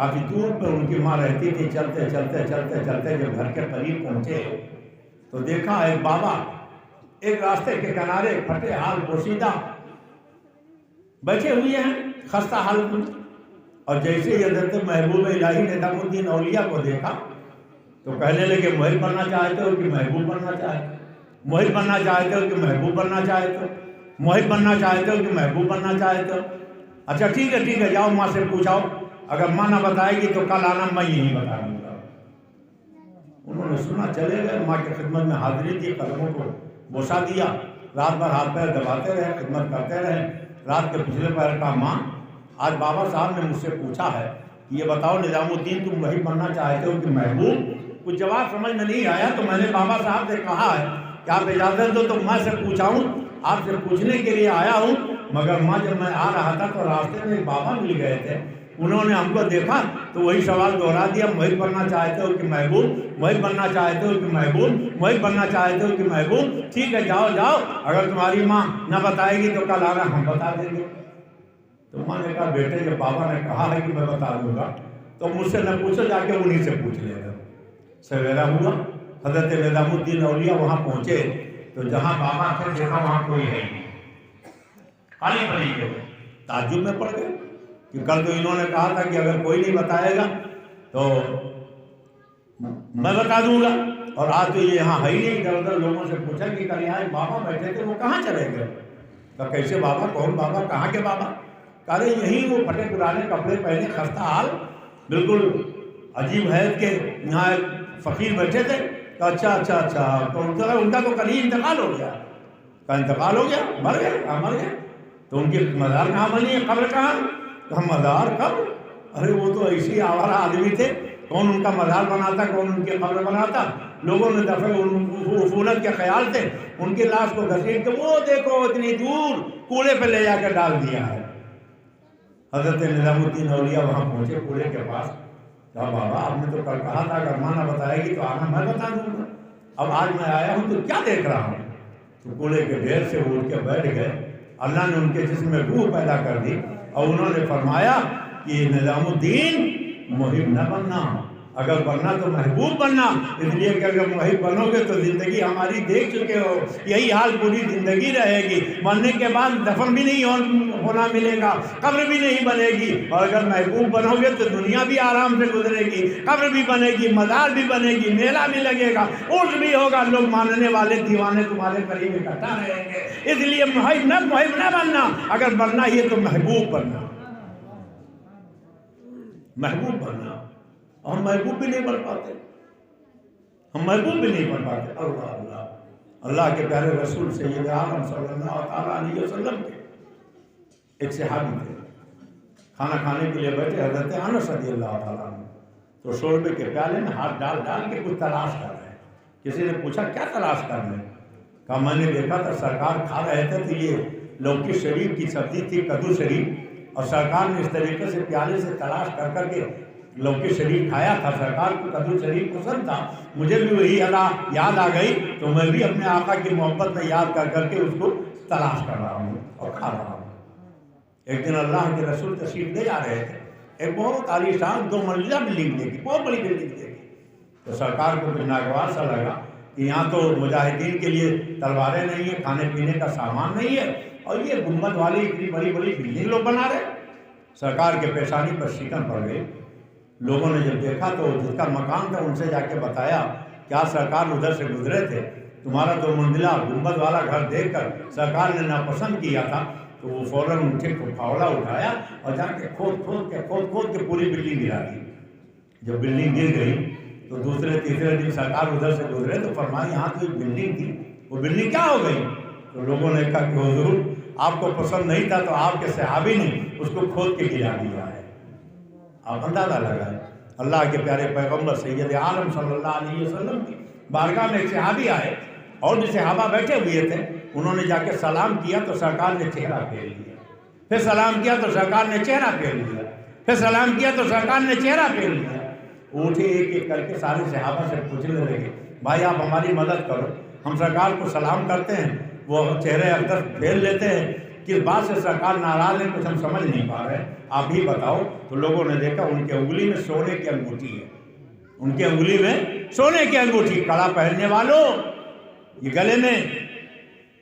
کافی دور پہ ان کی ماں رہتی تھی. چلتے چلتے چلتے چلتے جب گھر کے قریب پہنچے تو دیکھا ایک بابا ایک راستے کے کنارے پھٹے حال پوشیدہ بیٹھے ہوئے ہیں خستہ حال میں. اور جیسے ہی حضرت محبوب الہی نظام الدین اولیاء کو دیکھا تو کہنے لگے محب بننا چاہتے ہو کہ محبوب بننا چاہتے ہو؟ محب بننا چاہتے ہو کہ محبوب بننا چاہتے ہو؟ محب بننا چاہتے ہو کہ محبوب بننا چاہتے ہو؟ اچھا ٹھیک ہے جاؤ ماں سے پوچھاؤ, اگر ماں نہ بتائے گی تو کل آنا, میں یہی بتا دوں گا. انہوں نے سنا, چلے گئے, ماں کی خدمت میں حاضری دی, قدموں کو بوسا دیا, رات بھر ہاتھ پیر دباتے رہے, خدمت کرتے رہے. رات کے پچھلے پہر کا, ماں آج بابا صاحب نے مجھ سے پوچھا ہے کہ یہ بتاؤ نظام الدین تم وہی بننا چاہتے ہو کہ محبوب؟ کچھ جواب سمجھ میں نہیں آیا تو میں نے بابا صاحب سے کہا ہے کہ آپ اجازت دو تو میں سے پوچھاؤں, آپ سے پوچھنے کے لیے آیا ہوں. مگر ماں جب میں آ رہا تھا تو راستے میں ایک بابا مل گئے تھے, انہوں نے ہم کو دیکھا تو وہی سوال دوہرا دیا, محب بننا چاہتے ہو کہ محبوب؟ محب بننا چاہتے ہو کہ محبوب؟ محب بننا چاہتے ہو کہ محبوب؟ ٹھیک ہے جاؤ جاؤ, اگر تمہاری ماں نہ بتائے گی تو کل آنا, ہم بتا دیں گے. تو ماں نے کہا بیٹے جب بابا نے کہا ہے کہ میں بتا دوں گا تو مجھ سے نہ پوچھو, جا کے انہیں سے پوچھ لے گا. سویرا ہوا, حضرت نظام الدین اولیاء وہاں پہنچے تو جہاں بابا تھے دیکھا وہاں کوئی ہے نہیں, خالی پڑی گئے. تعجب میں پڑ گئے کہ کل تو انہوں نے کہا تھا کہ اگر کوئی نہیں بتائے گا تو میں بتا دوں گا, اور آج تو یہ یہاں ہے ہی نہیں. ادھر ادھر لوگوں سے پوچھا کہ کل یہاں ایک بابا بیٹھے تھے, وہ کہاں چلے گئے؟ تو کیسے بابا, کون بابا, کہاں کے بابا؟ کہا یہی وہ پھٹے پرانے کپڑے پہنے, خستہ حال, بالکل عجیب ہے کہ یہاں ایک فقیر بیٹھے تھے. کہ اچھا تو ان کا تو کل ہی انتقال ہو گیا. کا انتقال ہو گیا, مر گئے, کہاں مر گئے؟ تو ان کی مزار کہاں بنی ہے, قبر کہاں؟ کہا مزار قبر, ارے وہ تو ایسی آوارہ آدمی تھے, کون ان کا مزار بناتا, کون ان کی قبر بناتا. لوگوں نے دفعہ عفونت کے خیال سے ان کی لاش کو گھسیٹ کے وہ دیکھو اتنی دور کوڑے پہ لے جا کے ڈال دیا ہے. حضرت نظام الدین اولیاء وہاں پہنچے کوڑے کے پاس. کہا بابا آپ نے تو کل کہا تھا اگر ماں نہ بتائے گی تو آنا, میں بتا دوں گا. اب آج میں آیا ہوں تو کیا دیکھ رہا ہوں؟ تو کوڑے کے ڈھیر سے اٹھ کے بیٹھ گئے. اللہ نے ان کے جسم میں روح پیدا کر دی اور انہوں نے فرمایا کہ نظام الدین محب نہ بننا, اگر بننا تو محبوب بننا. اس لیے کہ اگر محب بنو گے تو زندگی ہماری دیکھ چکے ہو, یہی حال پوری زندگی رہے گی. مرنے کے بعد دفن بھی نہیں ہونا ملے گا, قبر بھی نہیں بنے گی. اور اگر محبوب بنو گے تو دنیا بھی آرام سے گزرے گی, قبر بھی بنے گی, مزار بھی بنے گی, میلہ بھی لگے گا, عرس بھی ہوگا, لوگ ماننے والے دیوانے تمہارے قریب اکٹھا رہیں گے. اس لیے محب نہ بننا, اگر بننا ہی ہے تو محبوب بننا, محبوب بننا. ہم محبوب بھی نہیں بن پاتے, ہم محبوب بھی نہیں بن پاتے. اللہ اللہ, اللہ کے پیارے رسول سید عالم صلی اللہ تعالیٰ علیہ وسلم کے ایک صحابی تھے, کھانا کھانے کے لیے بیٹھے حضرت انس رضی اللہ تعالیٰ عنہ, تو شوربے کے پیالے میں ہاتھ ڈال کے کچھ تلاش کر رہے ہیں. کسی نے پوچھا کیا تلاش کر رہے ہیں؟ کہا میں نے دیکھا تھا سرکار کھا رہے تھے تو یہ لوکی شریف کی سبزی تھی, کدو شریف, اور سرکار نے اس طریقے سے پیالے سے تلاش کر کے لوکی شریف کھایا تھا. سرکار کو کدو شریف پسند تھا, مجھے بھی وہی یاد آ گئی تو میں بھی اپنے آقا کی محبت میں یاد کر کے اس کو تلاش کر رہا ہوں اور کھا رہا ہوں. ایک دن اللہ کے رسول تشریف لے جا رہے تھے, ایک بہت عالیشان 2 منزلہ بلڈنگ دیکھی, بہت بڑی بلڈنگ دیکھی. تو سرکار کو کچھ ناگوار سا لگا کہ یہاں تو مجاہدین کے لیے تلواریں نہیں ہیں, کھانے پینے کا سامان نہیں ہے, اور یہ گنبد والی اتنی بڑی بڑی بلڈنگ لوگ بنا رہے. سرکار کے پیشانی پر شکن پڑ گئی. لوگوں نے جب دیکھا تو جس کا مکان تھا ان سے جا کے بتایا کیا سرکار ادھر سے گزرے تھے, تمہارا 2 منزلہ گنبد والا گھر دیکھ کر سرکار نے ناپسند کیا تھا. تو وہ فوراً اٹھے پھاوڑا اٹھایا اور جا کے کھود کے پوری بلڈنگ گرا دی. جب بلڈنگ گر گئی تو دوسرے تیسرے دن سرکار ادھر سے گزرے تو فرمایا یہاں تو ایک بلڈنگ تھی, وہ بلڈنگ کیا ہو گئی؟ تو لوگوں نے کہا کہ حضور آپ کو پسند نہیں تھا تو آپ کے صحابی نے اس کو کھود کے گرا دیا ہے. آپ اندازہ لگائیں, اللہ کے پیارے پیغمبر سید عالم صلی اللہ علیہ وسلم کی بارگاہ میں ایک صحابی آئے اور جو صحابہ بیٹھے ہوئے تھے انہوں نے جا کے سلام کیا تو سرکار نے چہرہ پھیر لیا, پھر سلام کیا تو سرکار نے چہرہ پھیر لیا, پھر سلام کیا تو سرکار نے چہرہ پھیر لیا. اٹھے ایک ایک کر کے سارے صحابہ سے پوچھنے لگے بھائی آپ ہماری مدد کرو, ہم سرکار کو سلام کرتے ہیں, وہ چہرے اکثر پھیر لیتے ہیں, کس بات سے سرکار ناراض ہیں کچھ ہم سمجھ نہیں پا رہے, آپ ہی بتاؤ. تو لوگوں نے دیکھا ان کے انگلی میں سونے کی انگوٹھی ہے, ان کے انگلی میں سونے کی انگوٹھی. کڑا پہننے والوں, یہ گلے میں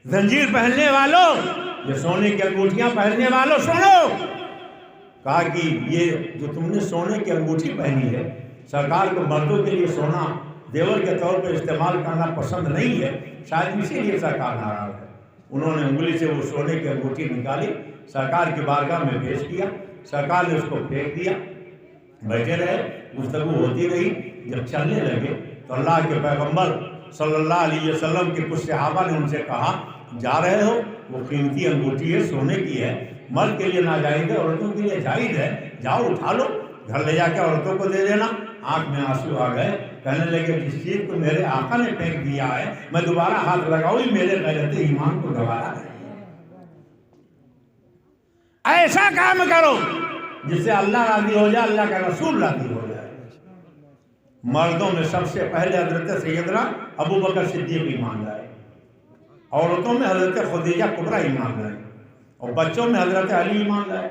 زنجیر پہننے والوں, یہ سونے کی انگوٹھیاں پہننے والوں سنو. کہا کہ یہ جو تم نے سونے کی انگوٹھی پہنی ہے, سرکار کو مردوں کے لیے سونا زیور کے طور پر استعمال کرنا پسند نہیں ہے, شاید اسی لیے سرکار ناراض ہے. انہوں نے انگلی سے وہ سونے کی انگوٹھی نکالی, سرکار کی بارگاہ میں پیش کیا. سرکار نے اس کو پھینک دیا. بیٹھے رہے, گفتگو ہوتی رہی. جب چلنے لگے تو اللہ کے پیغمبر صلی اللہ علیہ وسلم کے کچھ صحابہ نے ان سے کہا, جا رہے ہو, وہ قیمتی انگوٹھی ہے, سونے کی ہے, مرد کے لیے ناجائز ہے, عورتوں کے لیے جائز ہے, جاؤ اٹھا لو, گھر لے جا کے عورتوں کو دے دینا. آنکھ میں آنسو آ گئے, کہنے لگے جس چیز کو میرے آقا نے پھینک دیا ہے میں دوبارہ ہاتھ لگاؤں, میرے غیرت ایمان کو گوارا نہیں. ایسا کام کرو جس سے اللہ راضی ہو جائے, اللہ کا رسول راضی ہو جائے. مردوں میں سب سے پہلے حضرت سیدنا ابو بکر صدیق ایمان لائے, عورتوں میں حضرت خدیجہ کبریٰ ایمان لائے, اور بچوں میں حضرت علی ایمان لائے.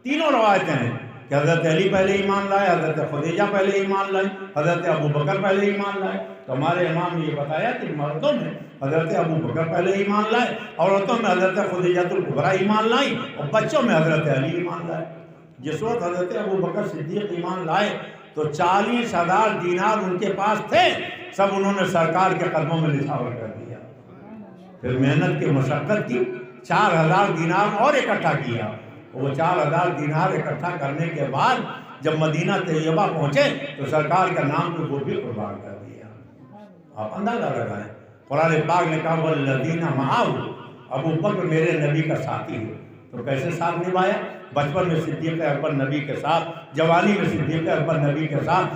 تینوں روایتیں ہیں کہ حضرت علی پہلے ایمان لائے, حضرت خدیجہ پہلے ایمان لائے, حضرت ابو بکر پہلے ایمان لائے. تو ہمارے امام نے یہ بتایا کہ مردوں میں حضرت ابو بکر پہلے ایمان لائے, عورتوں میں حضرت خدیجہ کبریٰ ایمان لائی, اور بچوں میں حضرت علی ایمان لائے. جس وقت حضرت ابو بکر صدیق ایمان لائے تو 40,000 دینار ان کے پاس تھے, سب انہوں نے سرکار کے قدموں میں نچھاور کر دیا. پھر محنت کی مشقت کی, 4,000 دینار اور اکٹھا کیا. وہ 4,000 دینار اکٹھا کرنے کے بعد جب مدینہ طیبہ پہنچے تو سرکار کا نام کو وہ بھی قربان کر دیا. آپ اندازہ لگائیں, قرآن پاک نے کہا والذین معہ, ابو بکر میرے نبی کا ساتھی ہے. تو کیسے ساتھ نبھایا؟ بچپن میں صدیق اکبر نبی کے ساتھ, جوانی میں صدیق اکبر نبی کے ساتھ,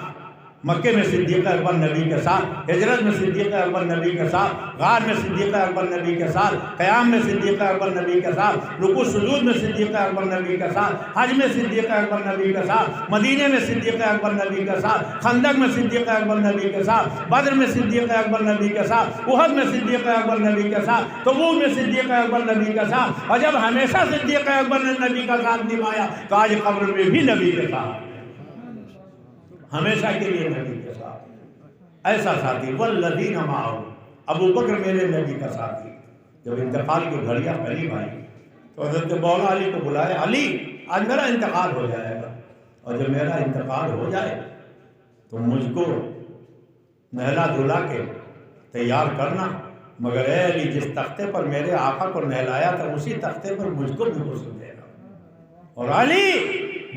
مکے میں صدیق اکبر نبی کے ساتھ, ہجرت میں صدیق اکبر نبی کے ساتھ, غار میں صدیق اکبر نبی کے ساتھ, قیام میں صدیق اکبر نبی کے ساتھ, رکوع سجود میں صدیق اکبر نبی کے ساتھ, حج میں صدیق اکبر نبی کے ساتھ, مدینے میں صدیق اکبر نبی کے ساتھ, خندق میں صدیق اکبر نبی کے ساتھ, بدر میں صدیق اکبر نبی کے ساتھ, احد میں صدیق اکبر نبی کے ساتھ, تبوک میں صدیق اکبر نبی کے ساتھ. اور جب ہمیشہ صدیق اکبر نے نبی کا ساتھ نبھایا تو آج قبر میں بھی نبی کے ساتھ, ہمیشہ کے لیے نبی کے ساتھ. ایسا ساتھی والذین معہ, ابو بکر میرے نبی کا ساتھی. جب انتقال کی گھڑیاں قریب آئی تو حضرت مولا علی کو بلایا, علی آج میرا انتقال ہو جائے گا, اور جب میرا انتقال ہو جائے تو مجھ کو نہلا دھلا کے تیار کرنا, مگر اے علی جس تختے پر میرے آقا کو نہلایا تھا اسی تختے پر مجھ کو بھی غسل دینا. اور علی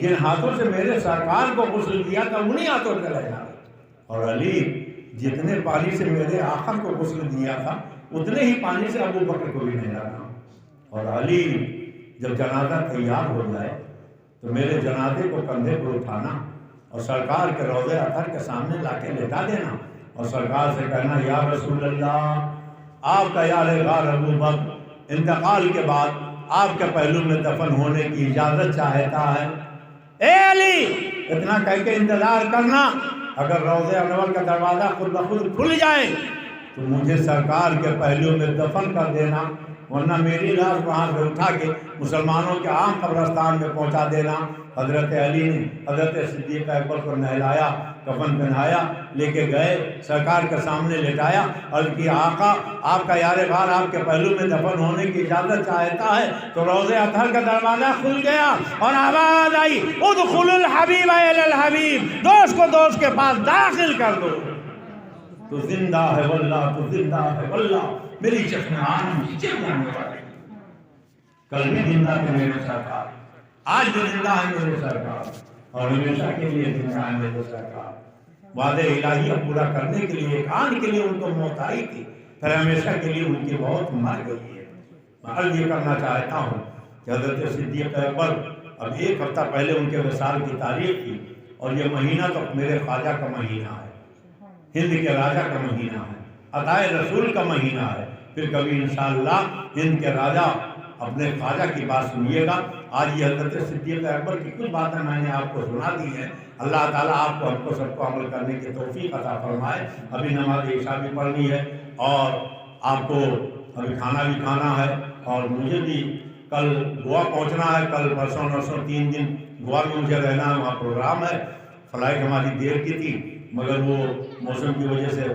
جن ہاتھوں سے میرے سرکار کو غسل دیا تھا انہی ہاتھوں سے لے جانا. اور علی جتنے پانی سے میرے آقا کو غسل دیا تھا اتنے ہی پانی سے ابو بکر کو بھی نہلانا. اور علی جب جنازہ تیار ہو جائے تو میرے جنازے کو کندھے پر اٹھانا اور سرکار کے روضہ اطہر کے سامنے لا کے لٹا دینا, اور سرکار سے کہنا یا رسول اللہ, آپ کا یار غار ابو بکر انتقال کے بعد آپ کے پہلو میں دفن ہونے کی اجازت چاہتا ہے. اے علی اتنا کہہ کے انتظار کرنا, اگر روضہ انور کا دروازہ خود بخود کھل جائے تو مجھے سرکار کے پہلو میں دفن کر دینا, ورنہ میری لاش وہاں سے اٹھا کے مسلمانوں کے عام قبرستان میں پہنچا دینا. حضرت علی نے حضرت صدیق اکبر کو نہلایا, کفن پہنایا, لے کے گئے, سرکار کے سامنے لٹایا, عرض کی آقا آپ کا یار غار آپ کے پہلو میں دفن ہونے کی اجازت چاہتا ہے. تو روضہ اطہر کا دروازہ کھل گیا اور آواز آئی ادخلوا الحبیب الی الحبیب, دوست کو دوست کے پاس داخل کر دو. تو زندہ ہے واللہ, تو زندہ ہے واللہ, میری چشم آنکھ چل جانے والی. کل بھی زندہ تھے میرے سرکار, آج بھی زندہ ہے میرے سرکار, اور ہمیشہ کے لیے زندہ ہے میرے سرکار. وعدہ الہیہ پورا کرنے کے لیے ایک آن کے لیے ان کو موت آئی تھی, پھر ہمیشہ کے لیے ان کی موت مر گئی ہے. میں عرض یہ کرنا چاہتا ہوں کہ حضرت صدیق اکبر اب 1 ہفتہ پہلے ان کے وصال کی تاریخ تھی, اور یہ مہینہ تو میرے خواجہ کا مہینہ ہے, ہند کے راجہ کا مہینہ ہے, عطائے رسول کا مہینہ ہے. پھر کبھی انشاءاللہ ہند کے راجہ اپنے خواجہ کی بات سنیے گا. آج یہ حضرت صدیق اکبر کی کچھ باتیں میں نے آپ کو سنا دی ہیں. اللہ تعالیٰ آپ کو ہم کو سب کو عمل کرنے کی توفیق عطا فرمائے. ابھی نماز عشاء بھی پڑھنی ہے اور آپ کو ابھی کھانا بھی کھانا ہے, اور مجھے بھی کل گوا پہنچنا ہے, کل پرسوں نرسوں 3 دن گوا میں مجھے رہنا ہے، وہاں پروگرام ہے، فلائٹ ہماری دیر کی تھی مگر وہ موسم کی وجہ سے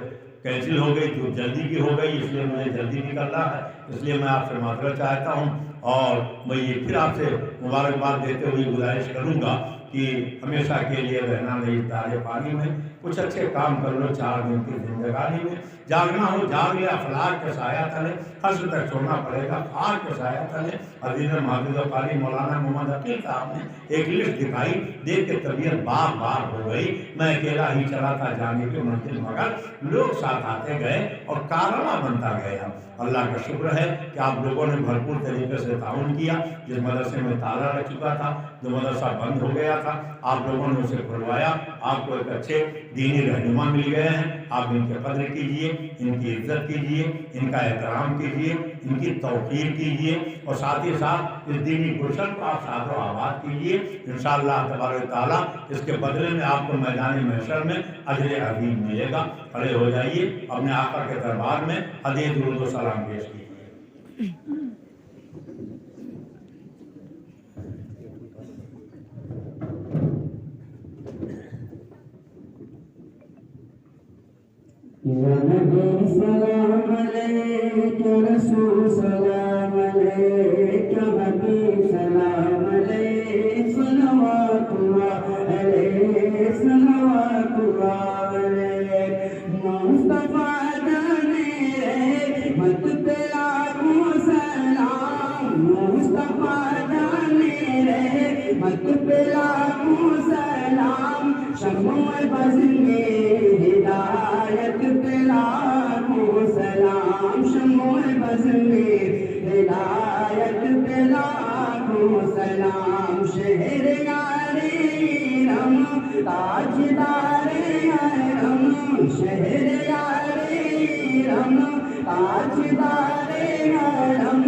کینسل ہو گئی، تو جلدی کی ہو گئی، اس لیے مجھے جلدی نکلنا ہے، اس لیے میں آپ سے معذرت چاہتا ہوں، اور میں یہ پھر آپ سے مبارکباد دیتے ہوئے گزارش کروں گا کہ ہمیشہ کے لیے رہنا نہیں تارے پانی میں، کچھ اچھے کام کر لو 4 دن کی زندگانی میں، جاگنا ہو جاگ لے، افلاک کے سایہ تلے، حشر تک چھوڑنا پڑے گا خاک کے سایہ تلے۔ عزیز محافظ و قاری مولانا محمد عقیل صاحب نے ایک لسٹ دکھائی، دیکھ کے طبیعت بار ہو گئی، میں اکیلا ہی چلا تھا جانے کی منزل مگر لوگ ساتھ آتے گئے اور کارواں بنتا گیا۔ اللہ کا شکر ہے کہ آپ لوگوں نے بھرپور طریقے سے تعاون کیا، جس مدرسے میں تالا لگ چکا تھا، جو مدرسہ بند ہو گیا تھا، آپ لوگوں نے اسے کھلوایا، آپ کو ایک اچھے دینی رہنما مل گئے ہیں، آپ ان کی قدر کیجئے، ان کی عزت کیجئے، ان کا احترام کیجئے، ان کی توقیر کیجئے، اور ساتھ ہی ساتھ اس دینی گلشن کو آپ شاد و آباد کیجئے، انشاءاللہ تبارک و تعالیٰ اس کے بدلے میں آپ کو میدان محشر میں اجر عظیم ملے گا۔ کھڑے ہو جائیے، اپنے آقا کے دربار میں ہدیہ درود و سلام پیش کیجیے۔ یا نبی سلام علیک، یا رسول سلام علیک، یا حبیب سلام علیک، صلوات اللہ علیک، صلوات اللہ علیک، مصطفیٰ جانے رحمت پہ لاکھوں سلام، مصطفیٰ جانے رحمت پہ لاکھوں سلام، شمع بز میں ہدایت پہ لاکھوں سلام، شمع بز میں ہدایت پہ لاکھوں سلام، شہر یار رم تاجدار حرم، شہر یار رم تاجدار حرم،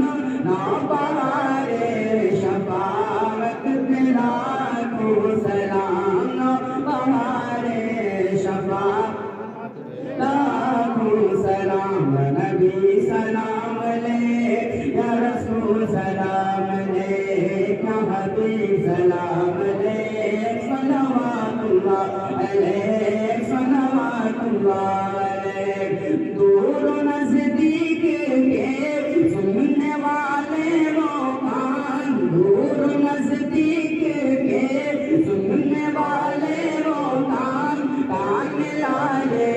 نوبہار شفاعت پہ لاکھوں سلام، نوبہار شفاعت لاکھوں سلام، یا نبی سلام علیک، یا رسول سلام علیک، یا حبیب سلام علیک، صلوات اللہ علیک، صلوات اللہ علیک، دور و نزدیک کے سننے والے وہ کان، دور و نزدیک کے سننے والے وہ کان، کان لائے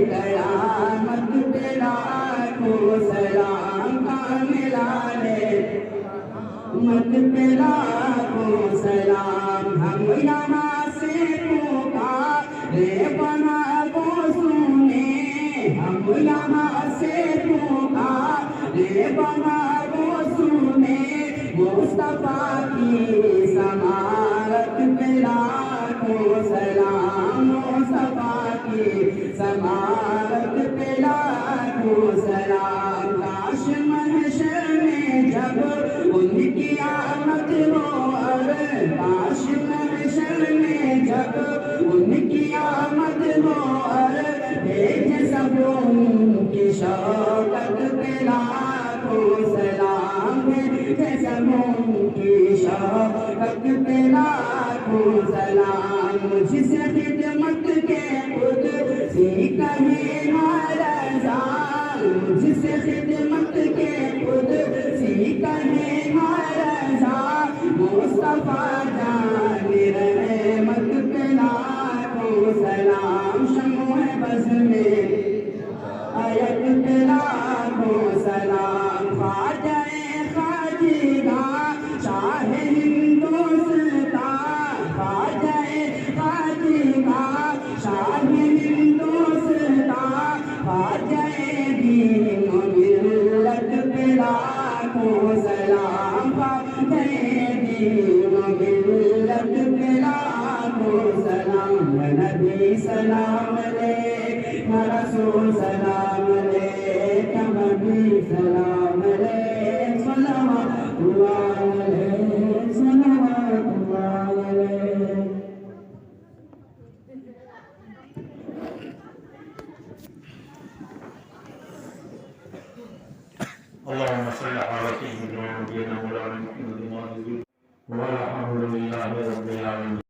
قیامت پہ لاکھوں سلام، کان لائے مت پہ لاکھوں سلام، ہم یہاں سے پکارے بنا کو سنے، ہم یہاں سے پکارے بنا کو سنے، مصطفیٰ کی سماعت پہ لاکھوں سلام، مصطفیٰ کی سماعت پہ لاکھوں سلام، کاش محشر میں جب ان کی آمد ہو، اور کاش محشر میں جب ان کی آمد ہو، اور بھیج سب ان کی شوکت پہ لاکھوں سلام، بھیج سب ان کی شوکت پہ لاکھوں سلام، مجھ سے خدمت کے قدسی کہیں رضا، مجھ سے خدمت کے قدسی کہیں رضا، مصطفیٰ جان رحمت پہ لاکھوں سلام، شمع بز میں آیت پہ لاکھوں سلام، خواجہ خواجگاں شاہ ہندوستان، خواجہ خواجگاں شاہ ہندوستان، خواجہ دین و ملت پہ لاکھوں سلام، خواجہ دین و ملت پہ لاکھوں سلام، یا نبی سلام علیک، یا رسول سلام علیک، یا حبیب سلام علیک، صلوات اللہ علیک، صلوات اللہ علیک۔ اللهم صل على سيدنا ونبينا مولانا محمد وعلى آله الحمدللہ رب العالمین.